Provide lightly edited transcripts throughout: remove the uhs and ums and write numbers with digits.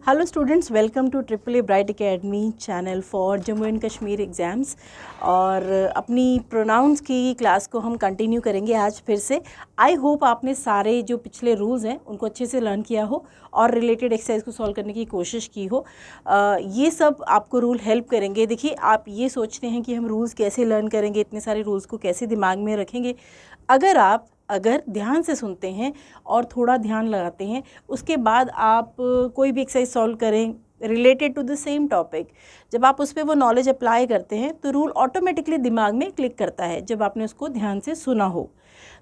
Hello students, welcome to triple A bright academy channel for Jammu and Kashmir exams. और अपनी pronounce की class को हम कंटिन्यू करेंगे आज फिर से। आई होप आपने सारे जो पिछले रूल्स हैं उनको अच्छे से लर्न किया हो और रिलेटेड एक्सरसाइज को सॉल्व करने की कोशिश की हो। ये सब आपको रूल हेल्प करेंगे। देखिए, आप ये सोचते हैं कि हम रूल्स कैसे लर्न करेंगे, इतने सारे रूल्स को कैसे दिमाग में रखेंगे। अगर ध्यान से सुनते हैं और थोड़ा ध्यान लगाते हैं, उसके बाद आप कोई भी एक्सरसाइज सॉल्व करें related to the same topic, जब आप उस पर वो नॉलेज अप्लाई करते हैं तो रूल ऑटोमेटिकली दिमाग में क्लिक करता है जब आपने उसको ध्यान से सुना हो।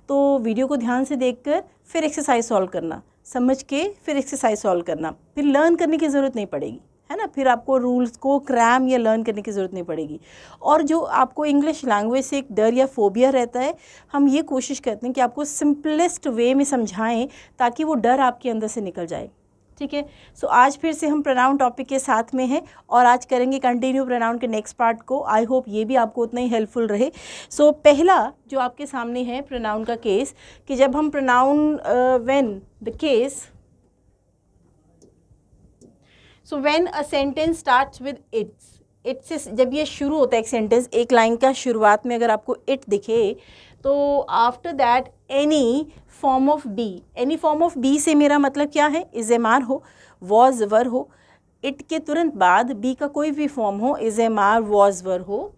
तो वीडियो को ध्यान से देखकर फिर एक्सरसाइज सॉल्व करना, समझ के फिर एक्सरसाइज सॉल्व करना, फिर लर्न करने की ज़रूरत नहीं पड़ेगी, है ना। फिर आपको रूल्स को क्रैम या लर्न करने की ज़रूरत नहीं पड़ेगी। और जो आपको इंग्लिश लैंग्वेज से एक डर या फोबिया रहता है, हम ये कोशिश करते हैं कि आपको सिंपलेस्ट वे में समझाएं ताकि वो डर आपके अंदर से निकल जाए। ठीक है। सो आज फिर से हम प्रोनाउन टॉपिक के साथ में हैं और आज करेंगे कंटिन्यू प्रोनाउन के नेक्स्ट पार्ट को। आई होप ये भी आपको उतना ही हेल्पफुल रहे। सो पहला जो आपके सामने है प्रोनाउन का केस, कि जब हम pronoun when the case, so when a sentence starts with it से जब ये शुरू होता है एक सेंटेंस, एक लाइन का शुरुआत में अगर आपको इट दिखे तो after that any form of B, any form of B से मेरा मतलब क्या है, इज एम आर हो, वॉज वर हो। इट के तुरंत बाद बी का कोई भी फॉर्म हो, is am are was were हो,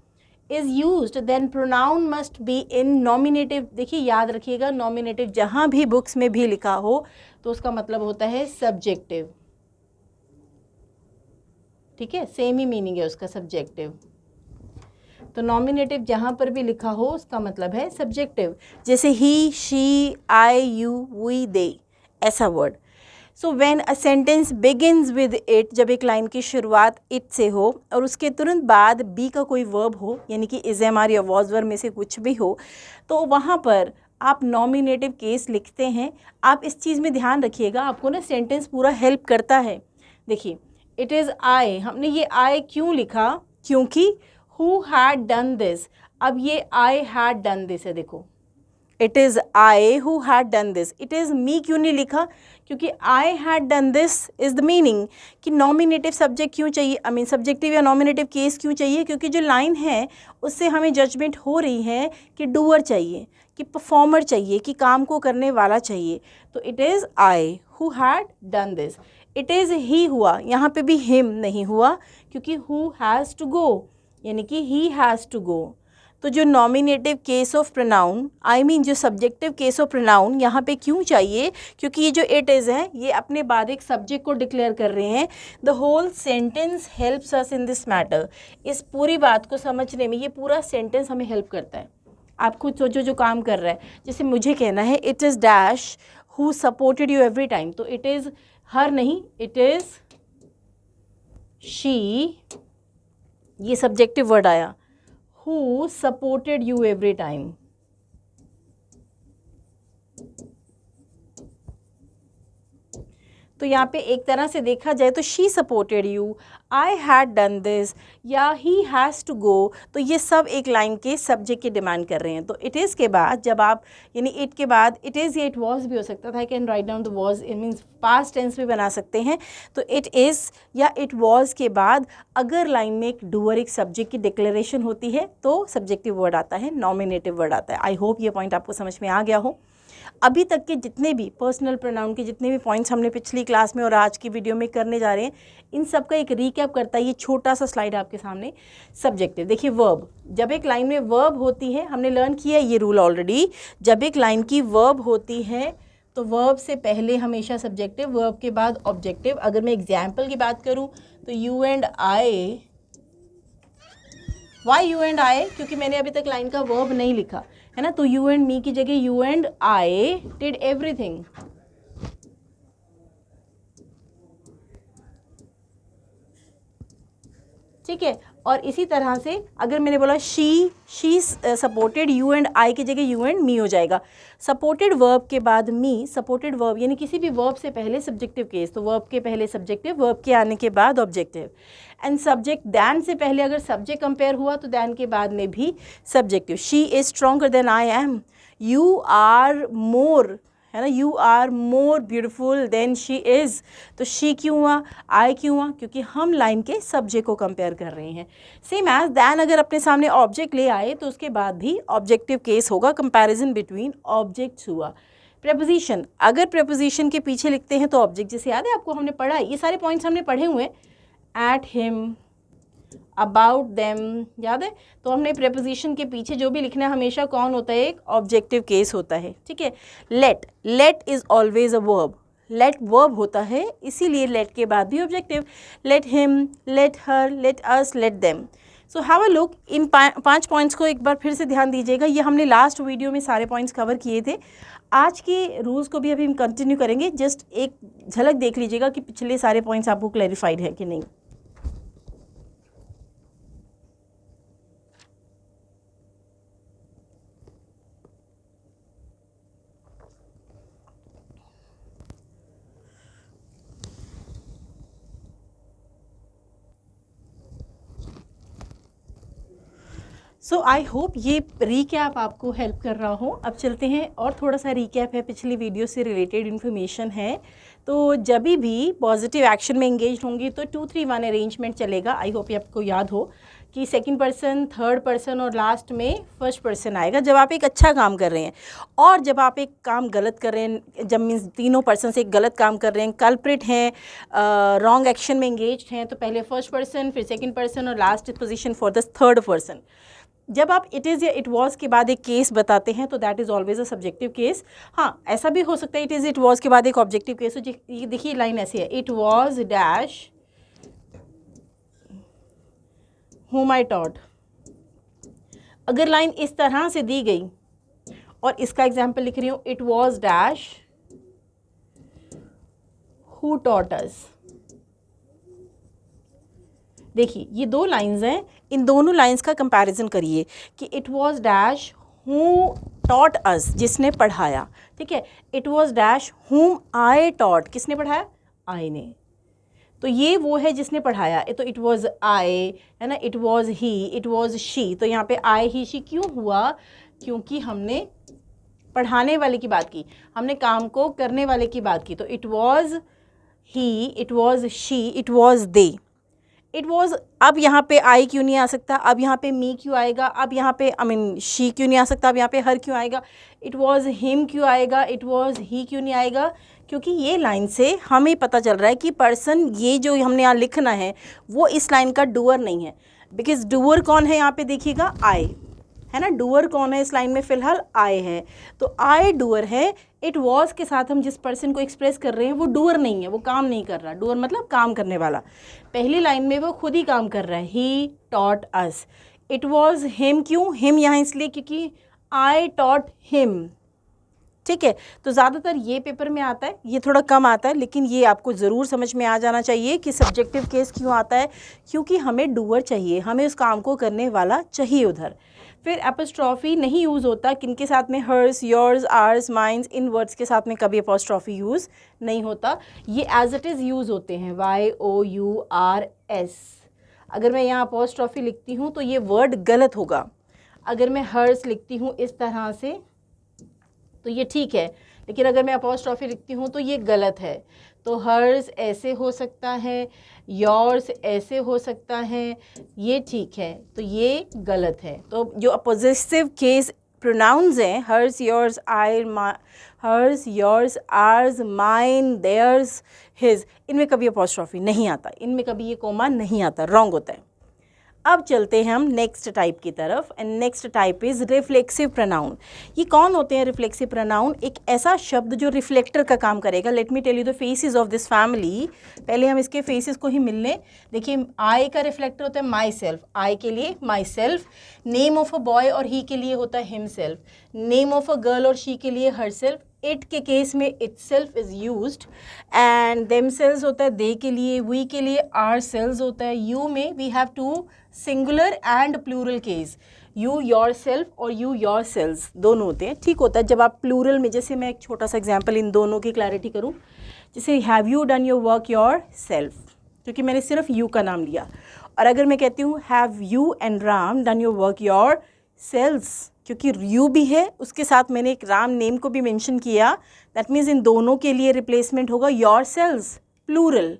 is used then pronoun must be in nominative. देखिए, याद रखिएगा, नॉमिनेटिव जहाँ भी बुक्स में भी लिखा हो तो उसका मतलब होता है सब्जेक्टिव। ठीक है, सेम ही मीनिंग है उसका, सब्जेक्टिव। तो नॉमिनेटिव जहाँ पर भी लिखा हो उसका मतलब है सब्जेक्टिव, जैसे ही, शी, आई, यू, वी, दे, ऐसा word. So when a sentence begins with it, जब एक लाइन की शुरुआत इट से हो और उसके तुरंत बाद बी का कोई वर्ब हो, यानी कि इज एम आर या वॉज वर में से कुछ भी हो, तो वहाँ पर आप नॉमिनेटिव केस लिखते हैं। आप इस चीज़ में ध्यान रखिएगा, आपको ना सेंटेंस पूरा हेल्प करता है। देखिए, इट इज़ आई, हमने ये आई क्यों लिखा, क्योंकि who had done this, अब ये I had done this है। देखो, it is I who had done this, it is me क्यों नहीं लिखा, क्योंकि I had done this is the meaning कि नॉमिनेटिव सब्जेक्ट क्यों चाहिए, आई मीन सब्जेक्टिव या नॉमिनेटिव केस क्यों चाहिए, क्योंकि जो लाइन है उससे हमें जजमेंट हो रही है कि डूअर चाहिए, कि परफॉर्मर चाहिए, कि काम को करने वाला चाहिए। तो it is I who had done this, it is he हुआ, यहाँ पे भी हिम नहीं हुआ क्योंकि who has to go, यानी कि ही हैज़ टू गो। तो जो nominative case of pronoun, I mean जो सब्जेक्टिव केस ऑफ प्रोनाउन यहाँ पे क्यों चाहिए, क्योंकि ये जो इट इज़ है ये अपने बाद एक सब्जेक्ट को डिक्लेयर कर रहे हैं। The whole sentence helps us in this matter, इस पूरी बात को समझने में ये पूरा सेंटेंस हमें हेल्प करता है। आप खुद सोचो जो काम कर रहा है, जैसे मुझे कहना है it is dash who supported you every time, तो इट इज़ हर नहीं, इट इज़ शी, ये सब्जेक्टिव वर्ड आया, who supported you every time. तो यहाँ पे एक तरह से देखा जाए तो she supported you, I had done this, या ही हैज़ टू गो, तो ये सब एक लाइन के सब्जेक्ट की डिमांड कर रहे हैं। तो इट इज़ के बाद जब आप, यानी इट के बाद इट इज़ या इट वॉज भी हो सकता था, I can write down the was, it means past tense भी बना सकते हैं। तो इट इज़ या इट वॉज के बाद अगर लाइन में एक डूअर, एक सब्जेक्ट की डिक्लेरेशन होती है तो सब्जेक्टिव वर्ड आता है, नॉमिनेटिव वर्ड आता है। आई होप ये पॉइंट आपको समझ में आ गया हो। अभी तक के जितने भी पर्सनल प्रोनाउन के जितने भी पॉइंट्स हमने पिछली क्लास में और आज की वीडियो में करने जा रहे हैं, इन सब का एक रीकैप करता है ये छोटा सा स्लाइड आपके सामने। सब्जेक्टिव, देखिए वर्ब, जब एक लाइन में वर्ब होती है, हमने लर्न किया ये रूल ऑलरेडी, जब एक लाइन की वर्ब होती है तो वर्ब से पहले हमेशा सब्जेक्टिव, वर्ब के बाद ऑब्जेक्टिव। अगर मैं एग्जाम्पल की बात करूँ तो you and I, why you and I, क्योंकि मैंने अभी तक लाइन का वर्ब नहीं लिखा है ना, तो यू एंड मी की जगह you and I did everything. ठीक है, और इसी तरह से अगर मैंने बोला she supported you and I की जगह यू एंड मी हो जाएगा। सपोर्टेड वर्ब के बाद मी, सपोर्टेड वर्ब यानी किसी भी वर्ब से पहले सब्जेक्टिव केस, तो वर्ब के पहले सब्जेक्टिव, वर्ब के आने के बाद ऑब्जेक्टिव। एंड सब्जेक्ट, दैन से पहले अगर सब्जेक्ट कंपेयर हुआ तो दैन के बाद में भी subjective. She is stronger than I am, you are more है ना, you are more beautiful than she is. तो शी क्यों हुआ, आई क्यों हुआ, क्योंकि हम लाइन के सब्जेक्ट को कंपेयर कर रहे हैं। सेम एज दैन अगर अपने सामने ऑब्जेक्ट ले आए तो उसके बाद भी ऑब्जेक्टिव केस होगा, कंपैरिजन बिटवीन ऑब्जेक्ट्स हुआ। प्रेपोजिशन, अगर प्रेपोजिशन के पीछे लिखते हैं तो ऑब्जेक्ट, जैसे याद है आपको हमने पढ़ा, ये सारे पॉइंट्स हमने पढ़े हुए हैं, एट हिम, अबाउट देम, याद है। तो हमने प्रेपोजिशन के पीछे जो भी लिखना है हमेशा कौन होता है, एक ऑब्जेक्टिव केस होता है, ठीक है। Let, let is always a verb, let verb होता है, इसीलिए लेट के बाद भी objective. Let him, let her, let us, let them. So have a look, in 5 points को एक बार फिर से ध्यान दीजिएगा। ये हमने लास्ट वीडियो में सारे पॉइंट्स कवर किए थे। आज के रूल्स को भी अभी हम कंटिन्यू करेंगे। जस्ट एक झलक देख लीजिएगा कि पिछले सारे पॉइंट्स आपको क्लैरिफाइड है कि नहीं। सो आई होप ये रीकैप आपको हेल्प कर रहा हो। अब चलते हैं, और थोड़ा सा रीकैप है, पिछली वीडियो से रिलेटेड इन्फॉर्मेशन है। तो जब भी पॉजिटिव एक्शन में एंगेज होंगी तो 2-3-1 अरेंजमेंट चलेगा। आई होप ये आपको याद हो कि सेकंड पर्सन, थर्ड पर्सन और लास्ट में फर्स्ट पर्सन आएगा जब आप एक अच्छा काम कर रहे हैं। और जब आप एक काम गलत कर रहे हैं, जब मीन्स तीनों पर्सन से एक गलत काम कर रहे हैं, कल्प्रिट हैं, रॉन्ग एक्शन में एंगेज हैं, तो पहले फर्स्ट पर्सन, फिर सेकंड पर्सन और last position for the third person. जब आप इट इज़ या इट वॉज के बाद एक केस बताते हैं तो that is always a subjective case. हाँ, ऐसा भी हो सकता है इट इज़ इट वॉज के बाद एक ऑब्जेक्टिव केस हो। ये देखिए लाइन ऐसी है, it was dash whom I taught। अगर लाइन इस तरह से दी गई और इसका एग्जाम्पल लिख रही हूँ, it was dash who taught us। देखिए ये 2 लाइंस हैं, इन दोनों लाइंस का कंपैरिजन करिए कि it was dash who taught us, जिसने पढ़ाया, ठीक है। इट वॉज डैश हुम आई टॉट, किसने पढ़ाया, आई ने। तो ये वो है जिसने पढ़ाया, तो इट वॉज आई, है ना, it was he, it was she. तो यहाँ पे आई ही शी क्यों हुआ, क्योंकि हमने पढ़ाने वाले की बात की, हमने काम को करने वाले की बात की। तो it was he, it was she, it was they. It was, अब यहाँ पे आई क्यों नहीं आ सकता, अब यहाँ पे मी क्यों आएगा, अब यहाँ पे शी क्यों नहीं आ सकता, अब यहाँ पे हर क्यों आएगा, इट वॉज हिम क्यों आएगा, इट वॉज ही क्यों नहीं आएगा, क्योंकि ये लाइन से हमें पता चल रहा है कि पर्सन, ये जो हमने यहाँ लिखना है वो इस लाइन का डूअर नहीं है। बिकॉज डूअर कौन है यहाँ पे देखिएगा, आई है ना, डूअर कौन है इस लाइन में, फिलहाल आई है, तो आई डूअर है। इट वॉज के साथ हम जिस पर्सन को एक्सप्रेस कर रहे हैं वो डूअर नहीं है, वो काम नहीं कर रहा। डूअर मतलब काम करने वाला। पहली लाइन में वो खुद ही काम कर रहा है, he taught us. It was him, क्यों हिम यहाँ इसलिए क्योंकि आई टॉट हिम, ठीक है। तो ज़्यादातर ये पेपर में आता है, ये थोड़ा कम आता है, लेकिन ये आपको ज़रूर समझ में आ जाना चाहिए कि सब्जेक्टिव केस क्यों आता है, क्योंकि हमें डूअर चाहिए, हमें उस काम को करने वाला चाहिए उधर। फिर एपोस्ट्रॉफी नहीं यूज़ होता, किनके साथ में, हर्स, योर्स, आर्स, माइंस, इन वर्ड्स के साथ में कभी एपोस्ट्रॉफी यूज़ नहीं होता। ये एज इट इज़ यूज़ होते हैं, YOURS। अगर मैं यहाँ एपोस्ट्रॉफी लिखती हूँ तो ये वर्ड गलत होगा। अगर मैं हर्स लिखती हूँ इस तरह से तो ये ठीक है, लेकिन अगर मैं एपोस्ट्रॉफी लिखती हूँ तो ये गलत है। तो हर्स ऐसे हो सकता है, योर्स ऐसे हो सकता है, ये ठीक है, तो ये गलत है। तो जो अपोजिटिव केस प्रोनाउंस हैं, hers, yours, I, hers, yours, ours, mine, theirs, his, इनमें कभी अपोस्ट्रॉफी नहीं आता, इनमें कभी ये कोमा नहीं आता, रॉन्ग होता है। अब चलते हैं हम नेक्स्ट टाइप की तरफ, and next type is reflexive pronoun. ये कौन होते हैं रिफ्लेक्सिव प्रोनाउन? एक ऐसा शब्द जो रिफ्लेक्टर का काम करेगा। Let me tell you the faces of this family. पहले हम इसके फेसेस को ही मिल लें। देखिए, आई का रिफ्लेक्टर होता है माई सेल्फ, आई के लिए myself. Name of a boy और ही के लिए होता है himself. Name of a girl और शी के लिए हर सेल्फ। इट के केस में itself is used, and themselves होता है दे के लिए, वी के लिए आर सेल्स होता है। यू में we have two singular and plural case, you yourself और यू योर सेल्स दोनों होते हैं। ठीक होता है जब आप प्लूरल में, जैसे मैं एक छोटा सा एग्जाम्पल इन दोनों की क्लैरिटी करूँ, जैसे have you done your work your self, क्योंकि मैंने सिर्फ यू का नाम लिया। और अगर मैं कहती हूँ have you and Ram done your work yourselves, क्योंकि यू भी है, उसके साथ मैंने एक राम नेम को भी मेंशन किया, दैट मीन्स इन दोनों के लिए रिप्लेसमेंट होगा योर सेल्स प्लूरल,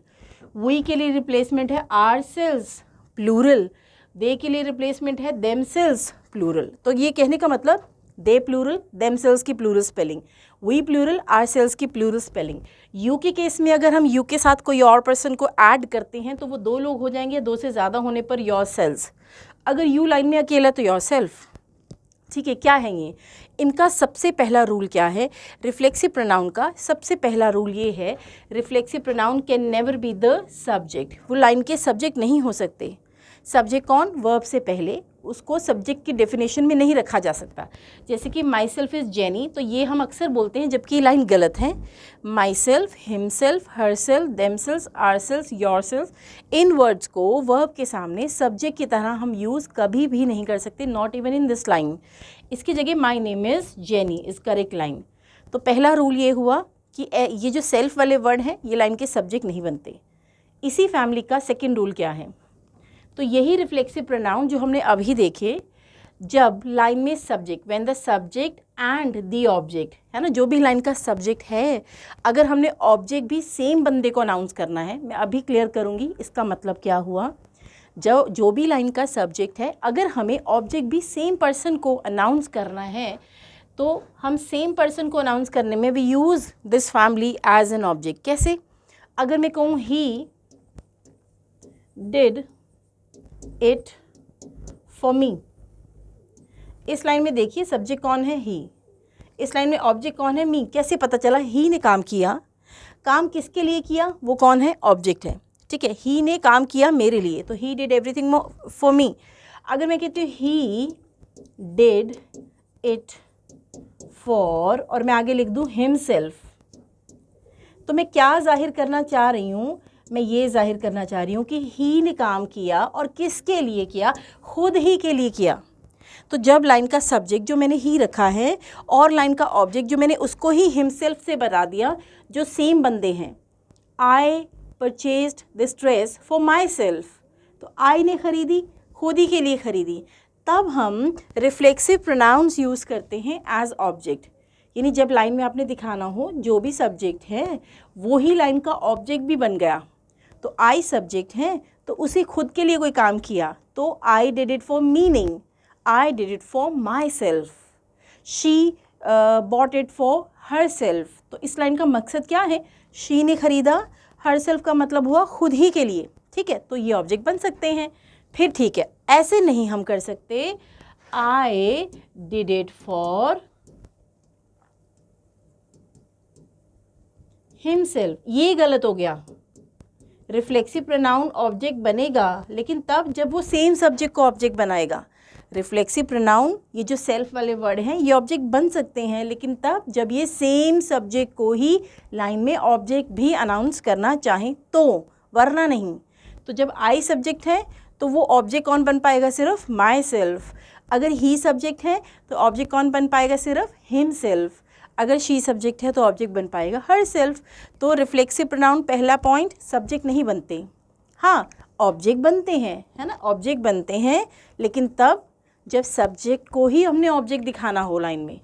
वी के लिए रिप्लेसमेंट है आर सेल्स प्लूरल, दे के लिए रिप्लेसमेंट है देम सेल्स प्लूरल। तो ये कहने का मतलब दे प्लूरल, देम सेल्स की plural spelling, we plural, ourselves की प्लूरल स्पेलिंग। यू के केस में अगर हम यू के साथ कोई और पर्सन को ऐड करते हैं तो वो दो लोग हो जाएंगे, दो से ज़्यादा होने पर योर सेल्स। अगर यू लाइन में अकेला तो योर सेल्फ। ठीक है, क्या है ये? इनका सबसे पहला रूल क्या है? रिफ्लेक्सिव प्रोनाउन का सबसे पहला रूल ये है, reflexive pronoun can never be the subject. वो लाइन के सब्जेक्ट नहीं हो सकते। सब्जेक्ट कौन? वर्ब से पहले, उसको सब्जेक्ट की डेफिनेशन में नहीं रखा जा सकता। जैसे कि माई सेल्फ इज़ जेनी, तो ये हम अक्सर बोलते हैं जबकि ये लाइन गलत है। Myself, himself, herself, themselves, ourselves, yourselves, इन वर्ड्स को वर्ब के सामने सब्जेक्ट की तरह हम यूज़ कभी भी नहीं कर सकते, not even in this line. इसकी जगह my name is jenny is correct line. तो पहला रूल ये हुआ कि ये जो सेल्फ वाले वर्ड हैं ये लाइन के सब्जेक्ट नहीं बनते। इसी फैमिली का सेकेंड रूल क्या है? तो यही रिफ्लेक्सिव प्रोनाउन जो हमने अभी देखे, जब लाइन में subject, when the subject and the object, है ना, जो भी लाइन का सब्जेक्ट है, अगर हमने ऑब्जेक्ट भी सेम बंदे को अनाउंस करना है, मैं अभी क्लियर करूँगी इसका मतलब क्या हुआ। जो भी लाइन का सब्जेक्ट है, अगर हमें ऑब्जेक्ट भी सेम पर्सन को अनाउंस करना है तो हम सेम पर्सन को अनाउंस करने में भी use this family as an object. कैसे? अगर मैं कहूँ he did it for me, इस लाइन में देखिए सब्जेक्ट कौन है? ही। इस लाइन में ऑब्जेक्ट कौन है? मी। कैसे पता चला? ही ने काम किया। काम किसके लिए किया? वो कौन है? ऑब्जेक्ट है। ठीक है, ही ने काम किया मेरे लिए, तो he did everything for me. अगर मैं कहती हूँ ही डिड इट फॉर, और मैं आगे लिख दूँ हिमसेल्फ, तो मैं क्या जाहिर करना चाह रही हूँ? मैं ये जाहिर करना चाह रही हूँ कि ही ने काम किया, और किसके लिए किया? खुद ही के लिए किया। तो जब लाइन का सब्जेक्ट जो मैंने ही रखा है और लाइन का ऑब्जेक्ट जो मैंने उसको ही हिमसेल्फ से बता दिया, जो सेम बंदे हैं, I purchased this dress for myself, तो आई ने खरीदी, खुद ही के लिए खरीदी, तब हम रिफ्लेक्सिव प्रोनाउंस यूज़ करते हैं एज ऑब्जेक्ट। यानी जब लाइन में आपने दिखाना हो जो भी सब्जेक्ट है वो ही लाइन का ऑब्जेक्ट भी बन गया, तो आई सब्जेक्ट है तो उसे खुद के लिए कोई काम किया, तो आई did it for meaning, I did it for my self, she bought it for her self. तो इस लाइन का मकसद क्या है? शी ने खरीदा, हर सेल्फ का मतलब हुआ खुद ही के लिए। ठीक है, तो ये ऑब्जेक्ट बन सकते हैं। फिर ठीक है, ऐसे नहीं हम कर सकते आई डिड इट फॉर हिमसेल्फ, ये गलत हो गया। रिफ्लेक्सिव प्रोनाउन ऑब्जेक्ट बनेगा लेकिन तब जब वो सेम सब्जेक्ट को ऑब्जेक्ट बनाएगा। रिफ्लेक्सिव प्रोनाउन, ये जो सेल्फ वाले वर्ड हैं, ये ऑब्जेक्ट बन सकते हैं लेकिन तब जब ये सेम सब्जेक्ट को ही लाइन में ऑब्जेक्ट भी अनाउंस करना चाहें तो, वरना नहीं। तो जब आई सब्जेक्ट है तो वो ऑब्जेक्ट कौन बन पाएगा? सिर्फ माई सेल्फ। अगर ही सब्जेक्ट है तो ऑब्जेक्ट कौन बन पाएगा? सिर्फ हिम सेल्फ। अगर शी सब्जेक्ट है तो ऑब्जेक्ट बन पाएगा हर सेल्फ। तो रिफ्लेक्सिव प्रोनाउन पहला पॉइंट, सब्जेक्ट नहीं बनते, हाँ ऑब्जेक्ट बनते हैं, है ना, ऑब्जेक्ट बनते हैं लेकिन तब जब सब्जेक्ट को ही हमने ऑब्जेक्ट दिखाना हो लाइन में।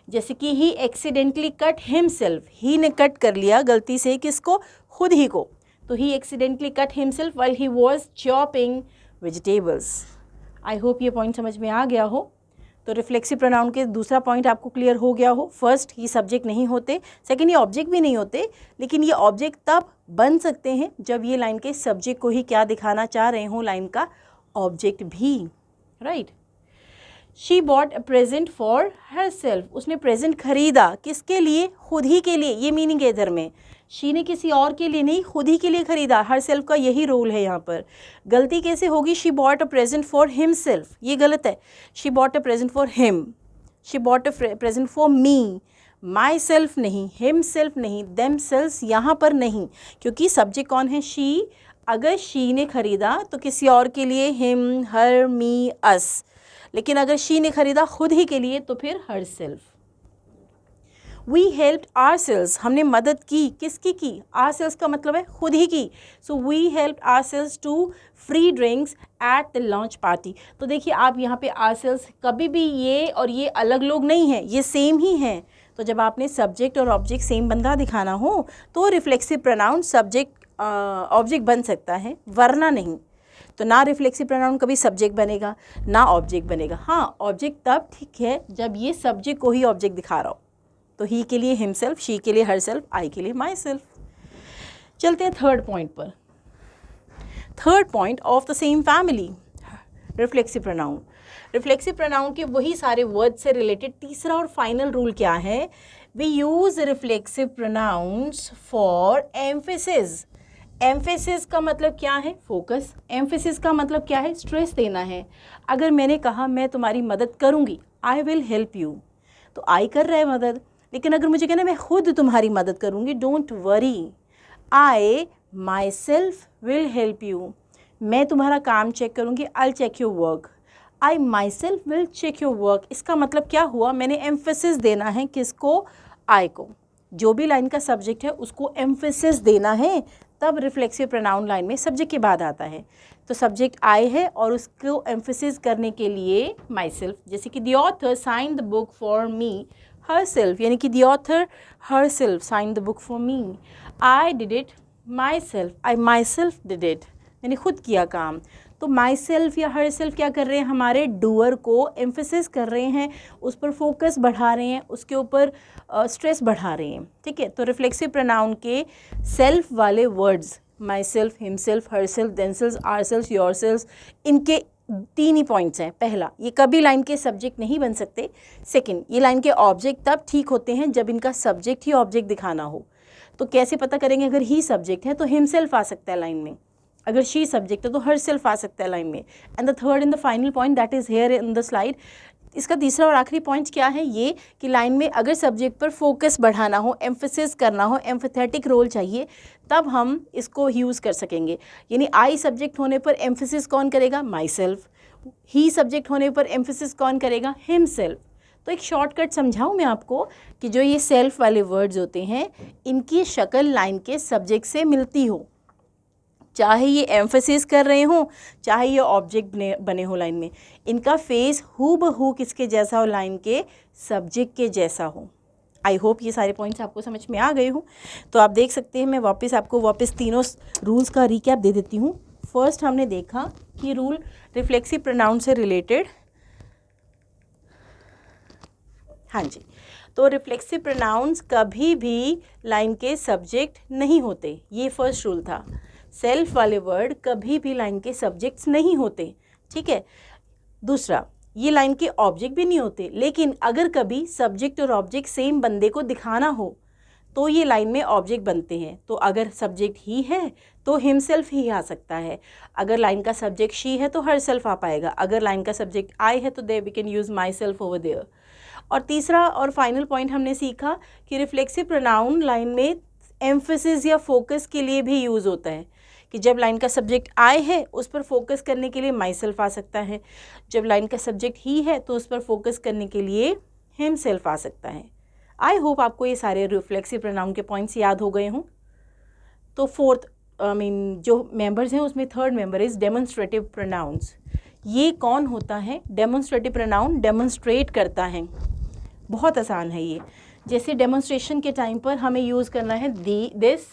जैसे कि ही एक्सीडेंटली कट हिमसेल्फ, ही ने कट कर लिया गलती से, किसको? खुद ही को, तो he accidentally cut himself while he was chopping vegetables. I hope ये पॉइंट समझ में आ गया हो। तो रिफ्लेक्सिव प्रोनाउन के दूसरा पॉइंट आपको क्लियर हो गया हो। फर्स्ट, ये सब्जेक्ट नहीं होते, सेकंड, ये ऑब्जेक्ट भी नहीं होते, लेकिन ये ऑब्जेक्ट तब बन सकते हैं जब ये लाइन के सब्जेक्ट को ही क्या दिखाना चाह रहे हो? लाइन का ऑब्जेक्ट भी, right. She bought a present for her self, उसने प्रेजेंट खरीदा, किसके लिए? खुद ही के लिए। ये मीनिंग है इधर में, शी ने किसी और के लिए नहीं, खुद ही के लिए खरीदा। हर सेल्फ का यही रोल है यहाँ पर। गलती कैसे होगी? She bought a present for him self, ये गलत है। She bought a present for him, she bought a present for me, my self नहीं, हिम सेल्फ नहीं, देम सेल्स यहाँ पर नहीं, क्योंकि सब्जेक्ट कौन है? शी। अगर शी ने खरीदा तो किसी और के लिए, हिम, हर, मी, अस, लेकिन अगर शी ने खरीदा खुद ही के लिए तो फिर herself. We helped ourselves, हमने मदद की, किसकी की? आवरसेल्व्स का मतलब है खुद ही की। So we helped ourselves to free drinks at the launch party. तो देखिए आप यहाँ पे आवरसेल्व्स, कभी भी ये और ये अलग लोग नहीं हैं, ये सेम ही हैं। तो जब आपने सब्जेक्ट और ऑब्जेक्ट सेम बंदा दिखाना हो तो रिफ्लेक्सिव प्रोनाउन सब्जेक्ट ऑब्जेक्ट बन सकता है, वरना नहीं। तो ना रिफ्लेक्सिव प्रोनाउन कभी सब्जेक्ट बनेगा ना ऑब्जेक्ट बनेगा। हाँ, ऑब्जेक्ट तब ठीक है जब ये सब्जेक्ट को ही ऑब्जेक्ट दिखा रहा हो। तो ही के लिए हिमसेल्फ, शी के लिए हरसेल्फ, आई के लिए माई सेल्फ। चलते हैं थर्ड पॉइंट पर। Third point of the same family, reflexive pronoun. Reflexive pronoun के वही सारे वर्ड से रिलेटेड तीसरा और फाइनल रूल क्या है? We use reflexive pronouns for emphasis. Emphasis का मतलब क्या है? फोकस। एम्फेसिस का मतलब क्या है? स्ट्रेस देना है। अगर मैंने कहा मैं तुम्हारी मदद करूंगी, आई विल हेल्प यू, तो आई कर रहा है मदद। लेकिन अगर मुझे कहना मैं खुद तुम्हारी मदद करूंगी, don't worry, I myself will help you, मैं तुम्हारा काम चेक करूंगी, I check your work, I myself will check your work. इसका मतलब क्या हुआ? मैंने एम्फेसिस देना है किसको? आई को। जो भी लाइन का सब्जेक्ट है उसको एम्फेसिस देना है, तब रिफ्लेक्सिव प्रोनाउन लाइन में सब्जेक्ट के बाद आता है। तो सब्जेक्ट आई है और उसको एम्फेसिस करने के लिए माई सेल्फ, जैसे कि the author sign the book for me herself, यानी कि the author herself sign the book for me. I did it myself, I myself did it, मैंने खुद किया काम। तो माई सेल्फ या हर सेल्फ क्या कर रहे हैं? हमारे डूअर को एम्फेसिस कर रहे हैं, उस पर फोकस बढ़ा रहे हैं, उसके ऊपर स्ट्रेस बढ़ा रहे हैं। ठीक है, तो रिफ्लेक्सिव प्रोनाउन के सेल्फ वाले words myself, himself, herself, themself, ourself, yourself, इनके तीन ही पॉइंट्स हैं। पहला, ये कभी लाइन के सब्जेक्ट नहीं बन सकते। सेकंड, ये लाइन के ऑब्जेक्ट तब ठीक होते हैं जब इनका सब्जेक्ट ही ऑब्जेक्ट दिखाना हो। तो कैसे पता करेंगे? अगर ही सब्जेक्ट है तो हिम सेल्फ आ सकता है लाइन में, अगर शी सब्जेक्ट है तो हर सेल्फ आ सकता है लाइन में। And the third and the final point that is here in the slide, इसका तीसरा और आखिरी पॉइंट क्या है? ये कि लाइन में अगर सब्जेक्ट पर फोकस बढ़ाना हो, एम्फेसिस करना हो, एम्फेथेटिक रोल चाहिए, तब हम इसको यूज़ कर सकेंगे। यानी आई सब्जेक्ट होने पर एम्फेसिस कौन करेगा? My self. ही सब्जेक्ट होने पर एम्फेसिस कौन करेगा? Him self. तो एक शॉर्टकट समझाऊँ मैं आपको कि जो ये सेल्फ वाले वर्ड्स होते हैं, इनकी शक्ल लाइन के सब्जेक्ट से मिलती हो, चाहे ये एम्फेसिस कर रहे हो, चाहे ये ऑब्जेक्ट बने हो लाइन में, इनका फेस हूबहू किसके जैसा हो? लाइन के सब्जेक्ट के जैसा हो। आई होप ये सारे पॉइंट्स आपको समझ में आ गए हो। तो आप देख सकते हैं, मैं आपको तीनों रूल्स का रिकैप दे देती हूँ। फर्स्ट हमने देखा कि रूल रिफ्लेक्सिव प्रोनाउन से रिलेटेड, हाँ जी, तो रिफ्लेक्सिव प्रोनाउंस कभी भी लाइन के सब्जेक्ट नहीं होते, ये फर्स्ट रूल था। सेल्फ वाले वर्ड कभी भी लाइन के सब्जेक्ट्स नहीं होते। ठीक है। दूसरा, ये लाइन के ऑब्जेक्ट भी नहीं होते, लेकिन अगर कभी सब्जेक्ट और ऑब्जेक्ट सेम बंदे को दिखाना हो तो ये लाइन में ऑब्जेक्ट बनते हैं। तो अगर सब्जेक्ट ही है तो हिमसेल्फ ही आ सकता है, अगर लाइन का सब्जेक्ट शी है तो हर सेल्फ आ पाएगा, अगर लाइन का सब्जेक्ट आई है तो दे we can use myself over there. और तीसरा और फाइनल पॉइंट हमने सीखा कि रिफ्लेक्सिव प्रोनाउन लाइन में एम्फेसिस या फोकस के लिए भी यूज़ होता है, कि जब लाइन का सब्जेक्ट आई है उस पर फोकस करने के लिए माई सेल्फ आ सकता है, जब लाइन का सब्जेक्ट ही है तो उस पर फोकस करने के लिए हिम सेल्फ आ सकता है। आई होप आपको ये सारे रिफ्लेक्सिव प्रोनाउन के पॉइंट्स याद हो गए हों। तो फोर्थ जो मेंबर्स हैं उसमें third member is demonstrative pronouns. ये कौन होता है? डेमोन्स्ट्रेटिव प्रोनाउन डेमोन्स्ट्रेट करता है, बहुत आसान है ये। जैसे डेमोन्स्ट्रेशन के टाइम पर हमें यूज़ करना है दिस,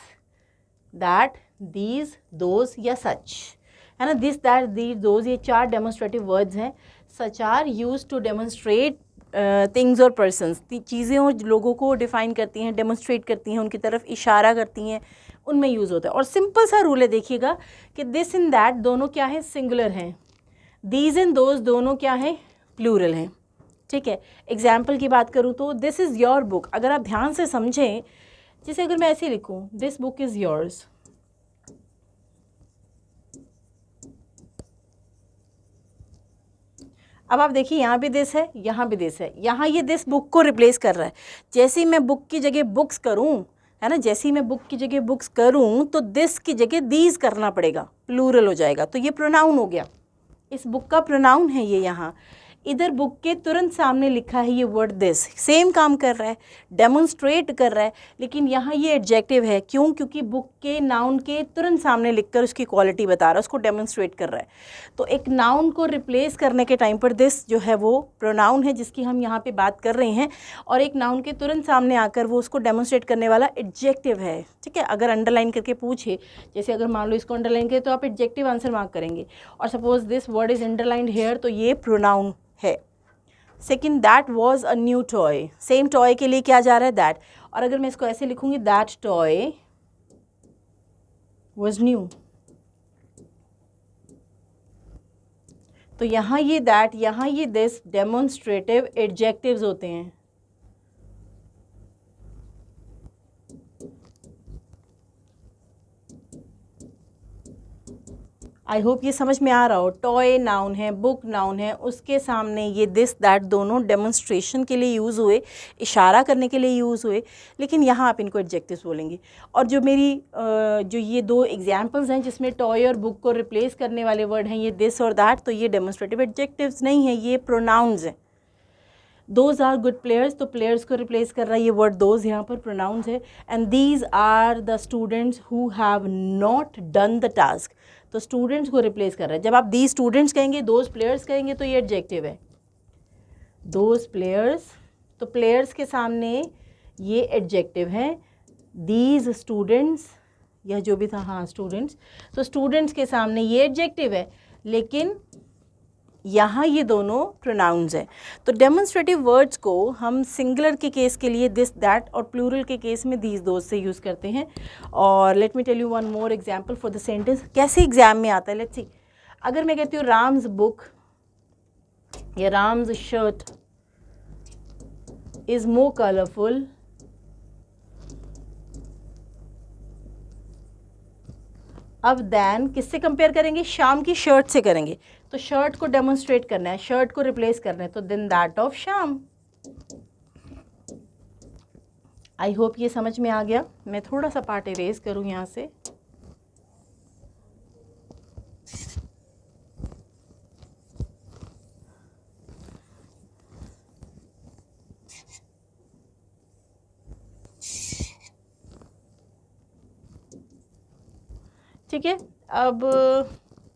दैट, दीज, दोज या सच, है ना। दिस, दैट, दीज, दोज, ये चार डेमोन्स्ट्रेटिव वर्ड्स हैं। Such are use to demonstrate things और पर्सन्स, चीज़ें और लोगों को डिफ़ाइन करती हैं, डेमोन्स्ट्रेट करती हैं, उनकी तरफ इशारा करती हैं, उनमें यूज़ होता है। और सिंपल सा रूल है, देखिएगा कि दिस एंड दैट दोनों क्या है? सिंगुलर हैं। दीज एंड दोज दोनों क्या है? प्लूरल हैं। ठीक है। एग्जाम्पल की बात करूँ तो दिस इज़ योर बुक, अगर आप ध्यान से समझें, जैसे अगर मैं ऐसे लिखूँ दिस बुक इज़ योर्स, अब आप देखिए यहाँ भी दिस है, यहाँ भी दिस है, यहाँ ये दिस बुक को रिप्लेस कर रहा है। जैसे ही मैं बुक की जगह बुक्स करूँ, है ना, जैसे ही मैं बुक की जगह बुक्स करूँ तो दिस की जगह दीज करना पड़ेगा, प्लूरल हो जाएगा। तो ये प्रोनाउन हो गया, इस बुक का प्रोनाउन है ये यहाँ। इधर बुक के तुरंत सामने लिखा है ये वर्ड दिस, सेम काम कर रहा है, डेमोन्स्ट्रेट कर रहा है, लेकिन यहाँ ये एडजेक्टिव है। क्यों? क्योंकि बुक के नाउन के तुरंत सामने लिखकर उसकी क्वालिटी बता रहा है, उसको डेमोन्स्ट्रेट कर रहा है। तो एक नाउन को रिप्लेस करने के टाइम पर दिस जो है वो प्रोनाउन है जिसकी हम यहाँ पे बात कर रहे हैं, और एक नाउन के तुरंत सामने आकर वो उसको डेमोन्स्ट्रेट करने वाला एडजेक्टिव है। ठीक है, अगर अंडरलाइन करके पूछे, जैसे अगर मान लो इसको अंडरलाइन करें तो आप एडजेक्टिव आंसर मार्क करेंगे, और suppose this word is underlined here, तो ये प्रोनाउन है। Second, that was a new toy, same toy के लिए क्या जा रहा है? दैट। और अगर मैं इसको ऐसे लिखूंगी, दैट टॉय वॉज न्यू, तो यहाँ ये दैट, यहाँ ये दिस डेमोन्स्ट्रेटिव एडजेक्टिव्स होते हैं। आई होप ये समझ में आ रहा हो। टॉय नाउन है, बुक नाउन है, उसके सामने ये दिस दैट दोनों डेमोन्स्ट्रेशन के लिए यूज़ हुए, इशारा करने के लिए यूज़ हुए, लेकिन यहाँ आप इनको एडजेक्टिव्स बोलेंगे। और जो मेरी जो ये दो एग्जांपल्स हैं जिसमें टॉय और बुक को रिप्लेस करने वाले वर्ड हैं ये दिस और दैट, तो ये डेमोन्स्ट्रेटिव एडजेक्टिव्स नहीं है, ये प्रोनाउंस हैं। दोज आर गुड प्लेयर्स, तो प्लेयर्स को रिप्लेस कर रहा है ये वर्ड दोज, यहाँ पर प्रोनाउंस है। And these are the students who have not done the task, तो स्टूडेंट्स को रिप्लेस कर रहा है। जब आप दीज स्टूडेंट्स कहेंगे, दोज प्लेयर्स कहेंगे, तो ये एडजेक्टिव है, दोज प्लेयर्स, तो प्लेयर्स के सामने ये एडजेक्टिव है। दीज स्टूडेंट्स, यह जो भी था, हाँ स्टूडेंट्स, तो स्टूडेंट्स के सामने ये एडजेक्टिव है, लेकिन यहाँ ये दोनों प्रोनाउंस हैं। तो डेमोन्स्ट्रेटिव वर्ड्स को हम सिंगुलर के केस के लिए दिस दैट और प्लूरल के केस में दीज दोज से यूज़ करते हैं। और let me tell you one more example for the sentence, कैसे एग्जाम में आता है, लेट्स सी। अगर मैं कहती हूँ राम्स बुक या Ram's shirt is more colourful अब दैन, किससे कंपेयर करेंगे? श्याम की शर्ट से करेंगे। तो शर्ट को डेमोन्स्ट्रेट करना है, शर्ट को रिप्लेस करना है, तो than that of Shyam. I hope ये समझ में आ गया। मैं थोड़ा सा पार्ट इरेज करूं यहाँ से। ठीक है, अब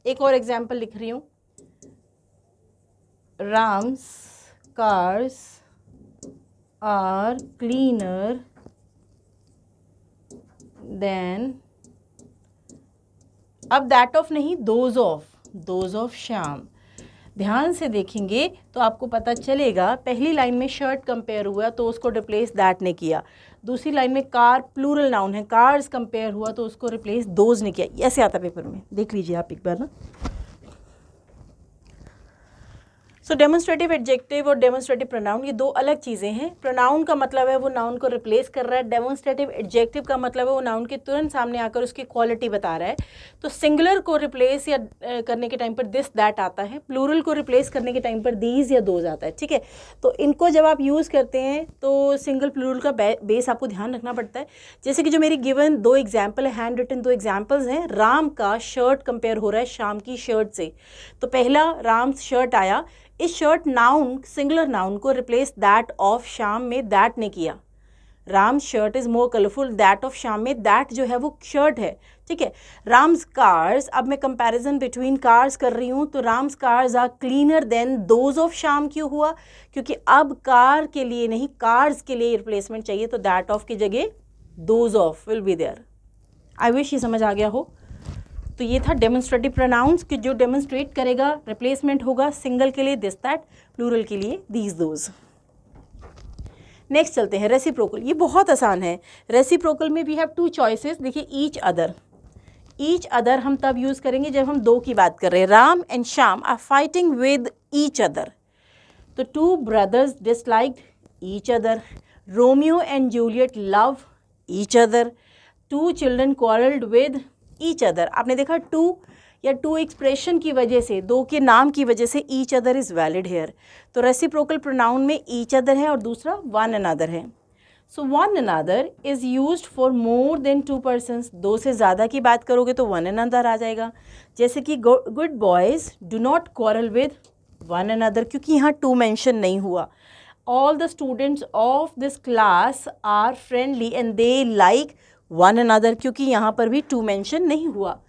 एक और एग्जाम्पल लिख रही हूँ। Ram's cars are cleaner than, अब दैट ऑफ नहीं, दोज ऑफ श्याम। ध्यान से देखेंगे तो आपको पता चलेगा, पहली लाइन में शर्ट कंपेयर हुआ तो उसको रिप्लेस दैट ने किया, दूसरी लाइन में कार प्लूरल नाउन है, कार्स कंपेयर हुआ तो उसको रिप्लेस दोज ने किया। ऐसे आता पेपर में, देख लीजिए आप एक बार ना। सो डेमोन्स्ट्रेटिव एडजेक्टिव और डेमोन्स्ट्रेटिव प्रोनाउन ये दो अलग चीज़ें हैं। प्रोनाउन का मतलब है वो नाउन को रिप्लेस कर रहा है, डेमोन्स्ट्रेटिव एडजेक्टिव का मतलब है वो नाउन के तुरंत सामने आकर उसकी क्वालिटी बता रहा है। तो सिंगुलर को रिप्लेस या करने के टाइम पर दिस दैट आता है, प्लूरल को रिप्लेस करने के टाइम पर दीज या दोज आता है। ठीक है, तो इनको जब आप यूज़ करते हैं तो सिंगल प्लूरल का बेस आपको ध्यान रखना पड़ता है। जैसे कि जो मेरी गिवन दो एग्जाम्पल है, हैंड रिटन दो एग्जाम्पल्स हैं। राम का शर्ट कंपेयर हो रहा है श्याम की शर्ट से, तो पहला राम शर्ट आया, इस शर्ट नाउन सिंगुलर नाउन को रिप्लेस दैट ऑफ श्याम में दैट ने किया। Ram shirt is more colourful, that of Shyam में दैट जो है वो शर्ट है। ठीक है, राम्स कार्स, अब मैं कंपैरिजन बिटवीन कार्स कर रही हूँ, तो Ram's cars are cleaner than those of Shyam क्यों हुआ? क्योंकि अब कार के लिए नहीं, कार्स के लिए रिप्लेसमेंट चाहिए, तो दैट ऑफ की जगह those of will be there. I wish ये समझ आ गया हो। तो ये था डेमोन्स्ट्रेटिव प्रोनाउंस कि जो डेमोन्स्ट्रेट करेगा रिप्लेसमेंट होगा, सिंगल के लिए दिस दैट, प्लूरल के लिए दीज दोज। नेक्स्ट चलते हैं रेसिप्रोकल। ये बहुत आसान है। रेसिप्रोकल में वी हैव टू चॉइसेस। देखिए, ईच अदर, ईच अदर हम तब यूज़ करेंगे जब हम दो की बात कर रहे हैं। Ram and Shyam are fighting with each other, तो two brothers disliked each other. Romeo and Juliet love each other. Two children quarrelled with each other. आपने देखा टू या टू एक्सप्रेशन की वजह से, दो के नाम की वजह से each other is valid here. तो रेसिप्रोकल प्रोनाउन में ईच अदर है और दूसरा वन अनदर है। So one another is used for more than two persons. दो से ज़्यादा की बात करोगे तो वन अनदर आ जाएगा। जैसे कि good boys do not quarrel with one another, क्योंकि यहाँ टू मेंशन नहीं हुआ. All the students of this class are friendly and they like one another, क्योंकि यहाँ पर भी टू मेंशन नहीं हुआ.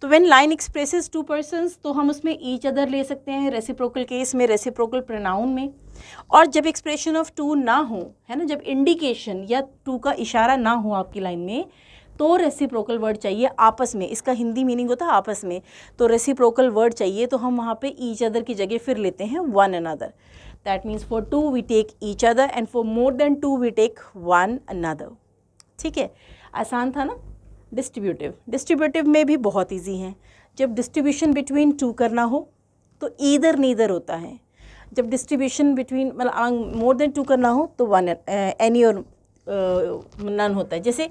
तो when line expresses two persons तो हम उसमें ईच अदर ले सकते हैं, रेसिप्रोकल केस में, रेसिप्रोकल प्रोनाउन में. और जब एक्सप्रेशन ऑफ टू ना हो, है ना, जब इंडिकेशन या टू का इशारा ना हो आपकी लाइन में, तो रेसिप्रोकल वर्ड चाहिए आपस में. इसका हिंदी मीनिंग होता है आपस में. तो रेसिप्रोकल वर्ड चाहिए, तो हम वहाँ पे ईच अदर की जगह फिर लेते हैं one another. That means for two we take each other and for more than two we take one another. ठीक है, आसान था ना. डिस्ट्रीब्यूटिव में भी बहुत ईजी है. जब डिस्ट्रीब्यूशन बिटवीन टू करना हो तो ईदर नीदर होता है. जब डिस्ट्रीब्यूशन बिटवीन मतलब मोर देन टू करना हो तो वन एनी और नन होता है. जैसे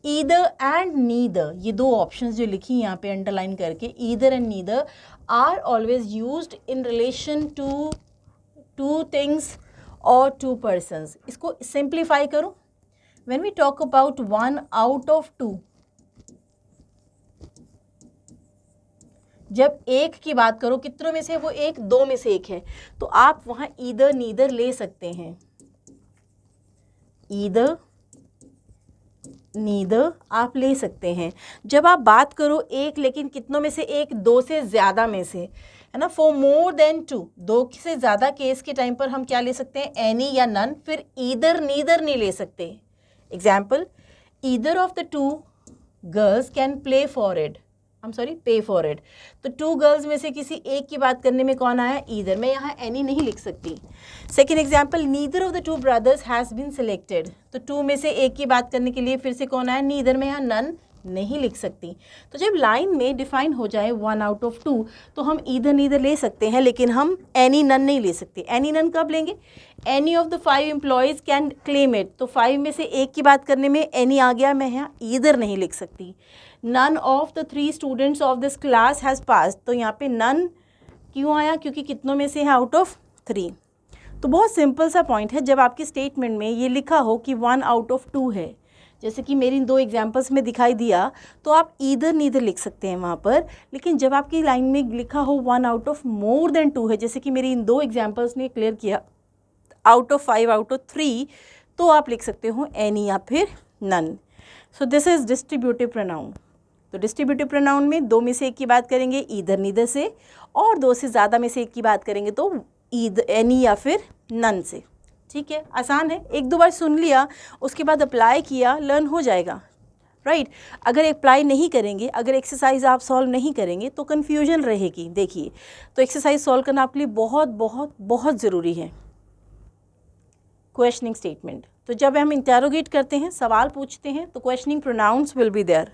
ईदर एंड नीदर, ये दो ऑप्शंस जो लिखी यहाँ पे अंडरलाइन करके, either and neither are always used in relation to two things और टू पर्सन्स. इसको सिंप्लीफाई करो. When we talk about one out of two, जब एक की बात करो, कितनों में से वो एक, दो में से एक है, तो आप वहाँ ईदर नीदर ले सकते हैं. ईदर नीदर आप ले सकते हैं. जब आप बात करो एक, लेकिन कितनों में से एक, दो से ज़्यादा में से, है ना. फॉर मोर देन टू, दो से ज़्यादा केस के टाइम पर हम क्या ले सकते हैं, एनी या नन. फिर ईदर नीदर नहीं ले सकते. Example, either of the to girls can pay for it. तो टू गर्ल्स में से किसी एक की बात करने में कौन आया, ईदर. मैं यहाँ एनी नहीं लिख सकती. Second example, neither of the two brothers has been selected. तो टू में से एक की बात करने के लिए फिर से कौन आया, नीदर. में यहाँ नन नहीं लिख सकती. तो जब लाइन में डिफाइन हो जाए वन आउट ऑफ टू, तो हम ईदर नीदर ले सकते हैं, लेकिन हम एनी नन नहीं ले सकते. एनी नन कब लेंगे, any of the 5 employees can claim it. तो 5 में से एक की बात करने में एनी आ गया, मैं यहाँ ईदर नहीं लिख सकती. None of the 3 students of this class has pass. तो यहाँ पे नन क्यों आया, क्योंकि कितनों में से है, आउट ऑफ 3. तो बहुत सिंपल सा पॉइंट है. जब आपके स्टेटमेंट में ये लिखा हो कि वन आउट ऑफ टू है, जैसे कि मेरी इन दो एग्जाम्पल्स में दिखाई दिया, तो आप ईदर नीदर लिख सकते हैं वहाँ पर. लेकिन जब आपकी लाइन में लिखा हो one out of more than two है, जैसे कि मेरी इन दो एग्जाम्पल्स ने क्लियर किया, आउट ऑफ 5, आउट ऑफ 3, तो आप लिख सकते हो एनी या फिर none. So this is distributive pronoun. तो डिस्ट्रीब्यूटिव प्रोनाउन में दो में से एक की बात करेंगे ईदर नीदर से, और दो से ज़्यादा में से एक की बात करेंगे तो ईदर एनी या फिर नन से. ठीक है, आसान है. एक दो बार सुन लिया, उसके बाद अप्लाई किया, लर्न हो जाएगा. राइट. अगर अप्लाई नहीं करेंगे, अगर एक्सरसाइज आप सॉल्व नहीं करेंगे तो कन्फ्यूजन रहेगी. देखिए, तो एक्सरसाइज सॉल्व करना आपके लिए बहुत बहुत बहुत ज़रूरी है. क्वेश्चनिंग स्टेटमेंट, तो जब हम इंटरोगेट करते हैं, सवाल पूछते हैं, तो questioning pronouns will be there.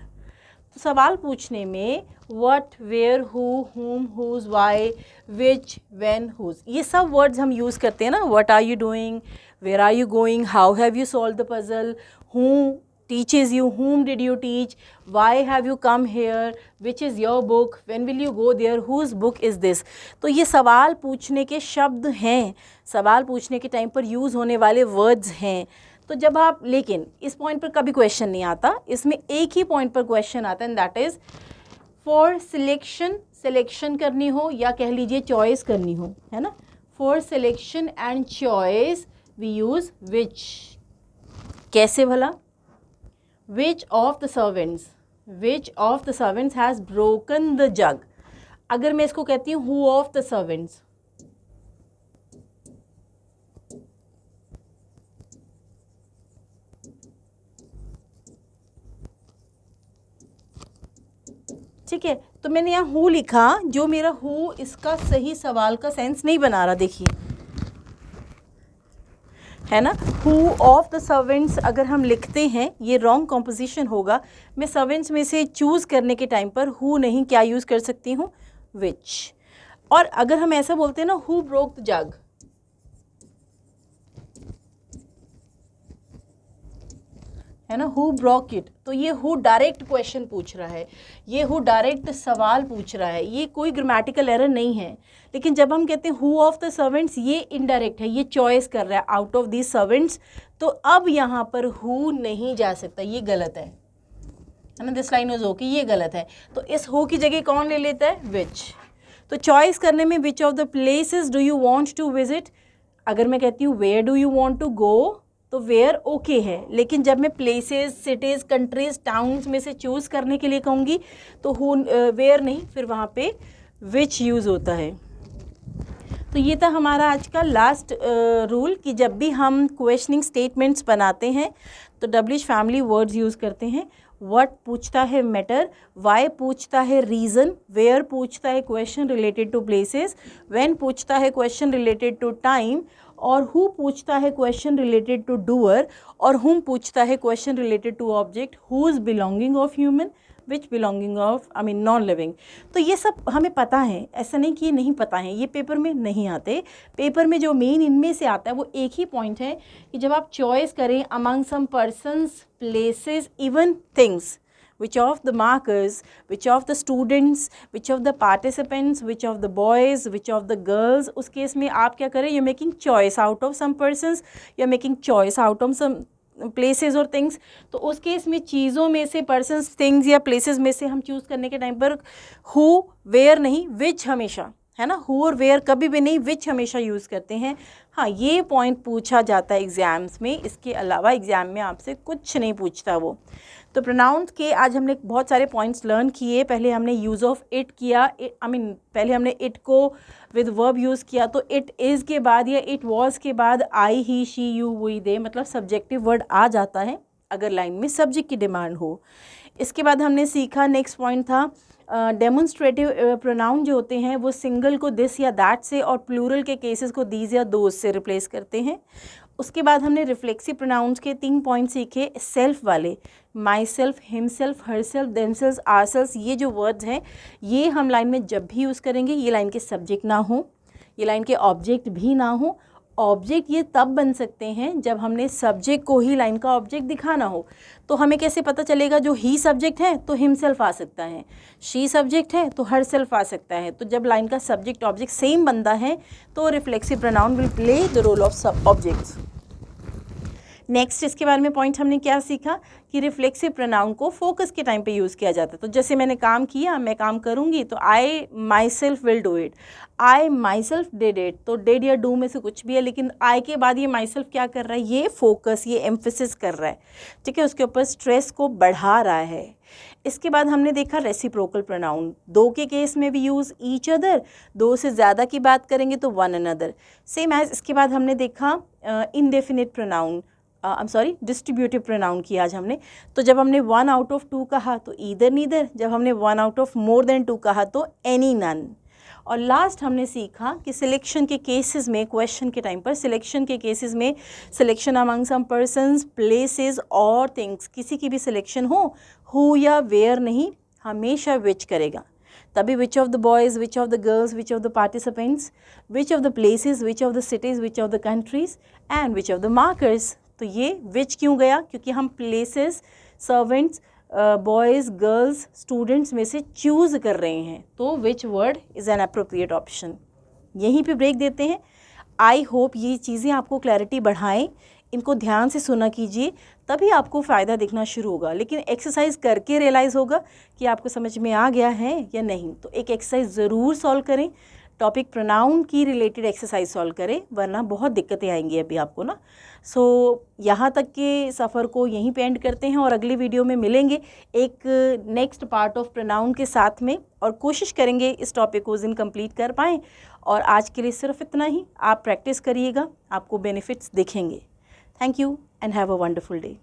तो सवाल पूछने में what, where, who, whom, whose, why, which, when, whose, ये सब वर्ड्स हम यूज़ करते हैं ना. What are you doing, where are you going, how have you solve the puzzle, who teaches you, whom did you teach, why have you come here, which is your book, when will you go there, whose book is this. तो ये सवाल पूछने के शब्द हैं, सवाल पूछने के टाइम पर यूज़ होने वाले वर्ड्स हैं. तो जब आप, लेकिन इस पॉइंट पर कभी क्वेश्चन नहीं आता, इसमें एक ही पॉइंट पर क्वेश्चन आता है, and that is for selection, selection करनी हो या कह लीजिए चॉइस करनी हो, है ना. For selection and choice we use which. कैसे भला, which of the servants has broken the jug. अगर मैं इसको कहती हूँ who of the servants, ठीक है. तो मैंने यहाँ who लिखा, जो मेरा who इसका सही सवाल का सेंस नहीं बना रहा. देखिए, है ना. हु ऑफ द सर्वेंट्स अगर हम लिखते हैं, ये रॉन्ग कॉम्पोजिशन होगा. मैं सर्वेंट्स में से चूज़ करने के टाइम पर हु नहीं, क्या यूज़ कर सकती हूँ, विच. और अगर हम ऐसा बोलते हैं ना, हु ब्रोक द जग, है ना, हु ब्रोक इट, तो ये हु डायरेक्ट क्वेश्चन पूछ रहा है, ये हु डायरेक्ट सवाल पूछ रहा है, ये कोई ग्रामेटिकल एरर नहीं है. लेकिन जब हम कहते हैं हु ऑफ द सर्वेंट्स, ये इनडायरेक्ट है, ये चॉइस कर रहा है आउट ऑफ दीज सर्वेंट्स. तो अब यहाँ पर हु नहीं जा सकता, ये गलत है ना. दिस लाइन वाज ओके, ये गलत है. तो इस हु की जगह कौन ले लेता है, विच. तो चॉइस करने में which of the places do you want to visit, अगर मैं कहती हूँ where do you want to go तो वेयर ओके है, लेकिन जब मैं प्लेसेस, सिटीज़, कंट्रीज़, टाउन्स में से चूज़ करने के लिए कहूँगी तो वेयर नहीं, फिर वहाँ पे विच यूज़ होता है। तो ये था हमारा आज का लास्ट रूल कि जब भी हम क्वेश्चनिंग स्टेटमेंट्स बनाते हैं तो डब्लिश फैमिली वर्ड्स यूज़ करते हैं। व्हाट पूछता है मैटर, वाई पूछता है रीज़न, वेयर पूछता है question related to places, when पूछता है क्वेश्चन रिलेटेड टू टाइम, और हु पूछता है क्वेश्चन रिलेटेड टू डूअर, और हुम पूछता है question related to object, who is belonging of human, which belonging of non living. तो ये सब हमें पता है, ऐसा नहीं कि ये नहीं पता है, ये पेपर में नहीं आते। पेपर में जो मेन इनमें से आता है वो एक ही पॉइंट है कि जब आप चॉइस करें among some persons, places, even things, which of the markers, which of the students, which of the participants, which of the boys, which of the girls, उस केस में आप क्या करें, you're making choice out of some persons, you're making choice out of some places और things. तो उस case में चीज़ों में से, पर्सन्स, थिंग्स या प्लेसेस में से हम चूज़ करने के टाइम पर हु, वेयर नहीं, विच हमेशा, है ना, हु और वेयर कभी भी नहीं, विच हमेशा यूज़ करते हैं। हाँ, ये पॉइंट पूछा जाता है एग्ज़ाम्स में, इसके अलावा एग्ज़ाम में आपसे कुछ नहीं पूछता वो। तो प्रोनाउंस के आज हमने बहुत सारे पॉइंट्स लर्न किए। पहले हमने यूज़ ऑफ इट किया, पहले हमने इट को विद वर्ब यूज़ किया, तो इट इज़ के बाद या इट वॉज के बाद आई, ही, शी, यू, वी, दे, मतलब सब्जेक्टिव वर्ड आ जाता है अगर लाइन में सब्जेक्ट की डिमांड हो। इसके बाद हमने सीखा, नेक्स्ट पॉइंट था डेमोन्स्ट्रेटिव प्रोनाउन जो होते हैं वो सिंगल को दिस या दैट से और प्लूरल के केसेस को दीज या दोज से रिप्लेस करते हैं। उसके बाद हमने रिफ्लेक्सिव प्रोनाउंस के 3 पॉइंट सीखे, सेल्फ वाले, myself, himself, herself, themself, ourself, ये जो वर्ड्स हैं ये हम लाइन में जब भी यूज़ करेंगे ये लाइन के सब्जेक्ट ना हो, ये लाइन के ऑब्जेक्ट भी ना हो। ऑब्जेक्ट ये तब बन सकते हैं जब हमने सब्जेक्ट को ही लाइन का ऑब्जेक्ट दिखाना हो। तो हमें कैसे पता चलेगा, जो ही सब्जेक्ट है तो हिमसेल्फ आ सकता है, शी सब्जेक्ट है तो हर सेल्फ आ सकता है। तो जब लाइन का सब्जेक्ट ऑब्जेक्ट सेम बनता है तो reflexive pronoun will play the role of sub objects. Next इसके बारे में पॉइंट हमने क्या सीखा कि रिफ्लेक्सिव प्रोनाउन को फोकस के टाइम पे यूज़ किया जाता है। तो जैसे मैंने काम किया, मैं काम करूँगी तो I myself will do it, I myself did it, तो डिड या डू में से कुछ भी है, लेकिन आई के बाद ये माई सेल्फ क्या कर रहा है, ये फोकस, ये एम्फेसिस कर रहा है, ठीक है, उसके ऊपर स्ट्रेस को बढ़ा रहा है। इसके बाद हमने देखा रेसिप्रोकल प्रोनाउन, दो के केस में भी यूज़ ईच अदर, दो से ज़्यादा की बात करेंगे तो वन अनदर, सेम एज। इसके बाद हमने देखा इनडेफिनिट प्रोनाउन, डिस्ट्रीब्यूटिव प्रोनाउन किया आज हमने। तो जब हमने 1 आउट ऑफ 2 कहा तो ईदर नीदर, जब हमने 1 आउट ऑफ मोर देन 2 कहा तो एनी नन। और लास्ट हमने सीखा कि सिलेक्शन के केसेस में, क्वेश्चन के टाइम पर सिलेक्शन के केसेस में, selection among some persons, places और थिंग्स, किसी की भी सिलेक्शन हो, हु या वेयर नहीं, हमेशा विच करेगा। तभी विच of the boys, which of the girls, which of the participants, which of the places, which of the cities, which of the countries and which of the markers. तो ये विच क्यों गया, क्योंकि हम places, servants, boys, girls, students में से choose कर रहे हैं, तो which word is an appropriate option. यहीं पे ब्रेक देते हैं। आई होप ये चीज़ें आपको क्लैरिटी बढ़ाएं, इनको ध्यान से सुना कीजिए, तभी आपको फ़ायदा दिखना शुरू होगा। लेकिन एक्सरसाइज करके रियलाइज़ होगा कि आपको समझ में आ गया है या नहीं। तो एक एक्सरसाइज ज़रूर सॉल्व करें, टॉपिक प्रोनाउन की रिलेटेड एक्सरसाइज सॉल्व करें, वरना बहुत दिक्कतें आएंगी अभी आपको ना। सो यहाँ तक के सफ़र को यहीं पे एंड करते हैं और अगली वीडियो में मिलेंगे एक नेक्स्ट पार्ट ऑफ प्रोनाउन के साथ में, और कोशिश करेंगे इस टॉपिक को उस दिन कंप्लीट कर पाएँ। और आज के लिए सिर्फ इतना ही, आप प्रैक्टिस करिएगा, आपको बेनिफिट्स दिखेंगे। Thank you and have a wonderful day.